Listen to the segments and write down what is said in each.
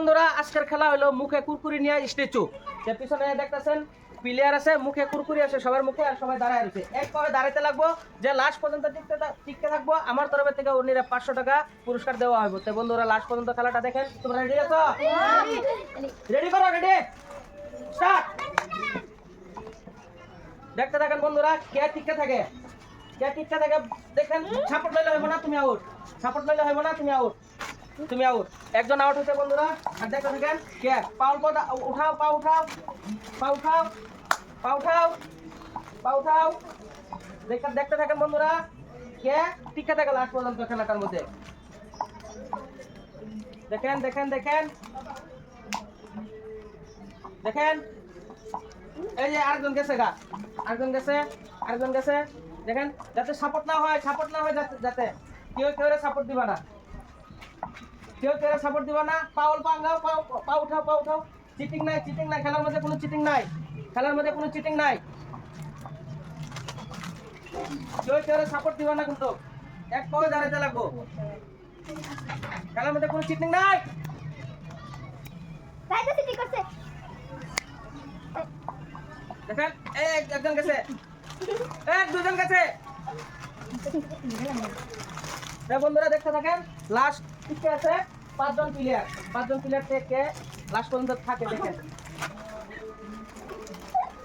বন্ধুরা আজকের খেলা হলো মুখে কুরকুরি নিয়ে স্ট্যাচু। যে পিছনে দেখতেছেন প্লেয়ার আছে, মুখে কুরকুরি আছে সবার মুখে, আর সবাই দাঁড়ায় রয়েছে। এক পায়ে দাঁড়াতে লাগবো, যে লাস্ট পর্যন্ত টিকতে থাকবো আমার তরফে থেকে উনিরা 500 টাকা পুরস্কার দেওয়া হবে। তো বন্ধুরা লাস্ট পর্যন্ত খেলাটা দেখেন। তোমরা রেডি আছো? রেডি করো, রেডি স্টার্ট। দেখতে থাকেন বন্ধুরা, কে টিকতে থাকে, কে টিকতে থাকে। দেখেন সাপোর্ট লইলে হইব না, তুমি আউট। সাপোর্ট লইলে হইব না, তুমি আউট। তুমি আউট। একজন আউট হচ্ছে বন্ধুরা। আর দেখতে থাকেন কে পাউল উঠাও, পা উঠাও, পা উঠাও, পা উঠাও, পা উঠাও। দেখতে থাকেন বন্ধুরা, কে টিকে থাকে লাস্ট পর্যন্ত খেলাটার মধ্যে। দেখেন দেখেন দেখেন দেখেন, এই যে আরেকজন গেছে গা, আরেকজন গেছে, আরেকজন গেছে। দেখেন যাতে সাপোর্ট না হয়, সাপোর্ট না হয়, যাতে কেউ সাপোর্ট দিবা না, কেউ সাপোর্ট দিবা না। পাউল পাঙ্গাও, পা উঠাও, পা উঠাও। চিটিং নাই, চিটিং নাই, খেলার মধ্যে কোনো চিটিং নাই, খেলার মধ্যে কোনো চিটিং নাই। কেউ সাপোর্ট দিবা না কিন্তু, এক পায়ে দাঁড়াতে লাগবো। খেলার মধ্যে কোনো চিটিং নাই। দেখেন একজন গেছে, দুজন গেছে। বন্ধুরা দেখতে থাকেন, লাস্ট টিকে আছে 5 জন প্লেয়ার। 5 জন প্লেয়ার থেকে লাস্ট পর্যন্ত থাকে। দেখেন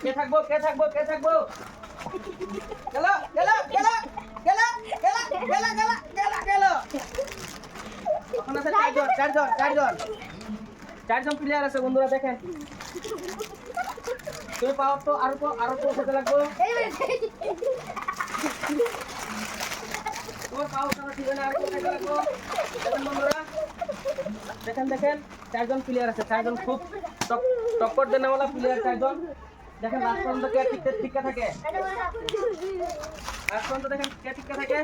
কে থাকবো, কে থাকবো, কে থাকবো। গেল গেল গেল গেল গেল গেল গেল গেল গেল। এখন আছে 4 জন প্লেয়ার আছে বন্ধুরা। দেখেন তুমি পাওয়ার তো আরো তো উঠাতে লাগবো। তোমার পাওয়ার ঠিক না, আরো উঠাতে লাগবো। দেখেন বন্ধুরা, দেখেন দেখেন 4 জন প্লেয়ার আছে। 4 জন খুব টক্কর দেনেওয়ালা প্লেয়ার 4 জন। দেখেন লাস্ট পর্যন্ত কে টিকে থাকে, লাস্ট পর্যন্ত দেখেন কে টিকে থাকে।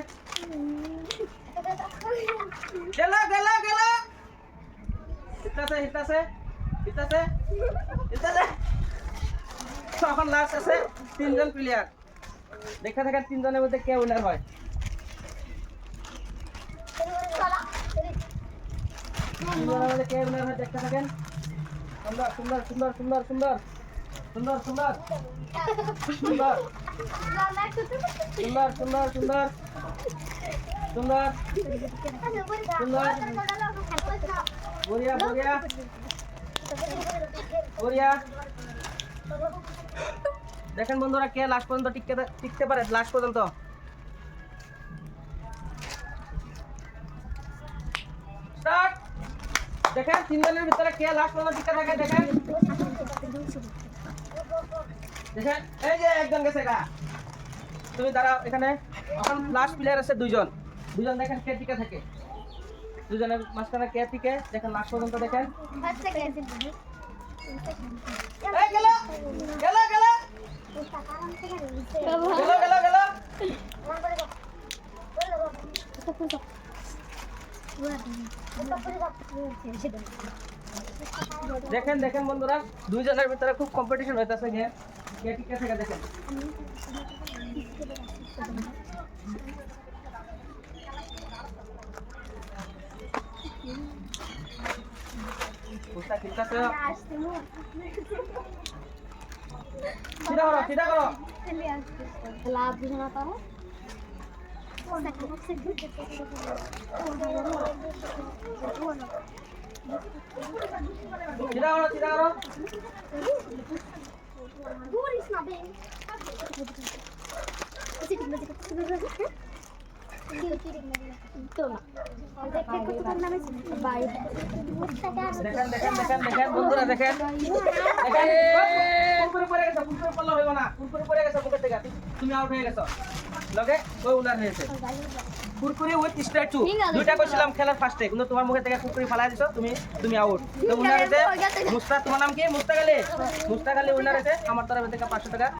গেল গেল গেল, হিটতাছে হিটতাছে হিটতাছে হিটতাছে। এখন লাস্ট আছে 3 জন প্লেয়ার। দেখতে থাকেন 3 জনের মধ্যে কে উইনার হয়। কে উইনার হয় দেখতে থাকেন। সুন্দর সুন্দর সুন্দর সুন্দর সুন্দর সুন্দর সুন্দর সুন্দর সুন্দর সুন্দর সুন্দর সুন্দর সুন্দর বড়িয়া বড়িয়া বড়িয়া। দেখেন বন্ধুরা কে লাস্ট পর্যন্ত টিকতে পারে, লাস্ট পর্যন্ত। স্টার্ট। দেখেন 3 জনের ভিতরে কে লাস্ট পর্যন্ত টিকে থাকে। দেখেন দেখেন, এই যে একজন গেছে গা, তুমি দাঁড়াও এখানে। এখন লাস্ট প্লেয়ার আছে 2 জন। 2 জন দেখেন কে টিকে থাকে, 2 জনের মাঝখানে কে টিকে। দেখেন লাস্ট পর্যন্ত দেখেন। এই গেল গেল গেল গেল গেল গেল। দেখেন দেখেন বন্ধুরা, 2 জনের ভিতরে খুব কম্পিটিশন হইতাছে। কে টিকে থাকে দেখেন। সিধা করো, সিধা করো। লাভ বুঝানো পাবো। সিধা করো, সিধা করো। দেখেন দেখেন দেখেন দেখেন বন্ধুরা, দেখেন কুরকুরে পড়ে গেছে, কুরকুরে পড়লে হইব না, কুরকুরে পড়ে গেছে মুখের থেকে, তুমি আউট হয়ে গেছো। লগে ওই উনার হয়েছে কুরকুরে উইথ স্ট্যাচু। 2টা কইছিলাম খেলার ফার্স্টে, কিন্তু তোমার মুখে থেকে কুরকুরে ফালাই দিছো, তুমি আউট। তো উনার হয়েছে মুস্তাক। তোমার নাম কি? মুস্তাক আলী। মুস্তাক আলী উনার হয়েছে। আমার তরফ থেকে 500 টাকা।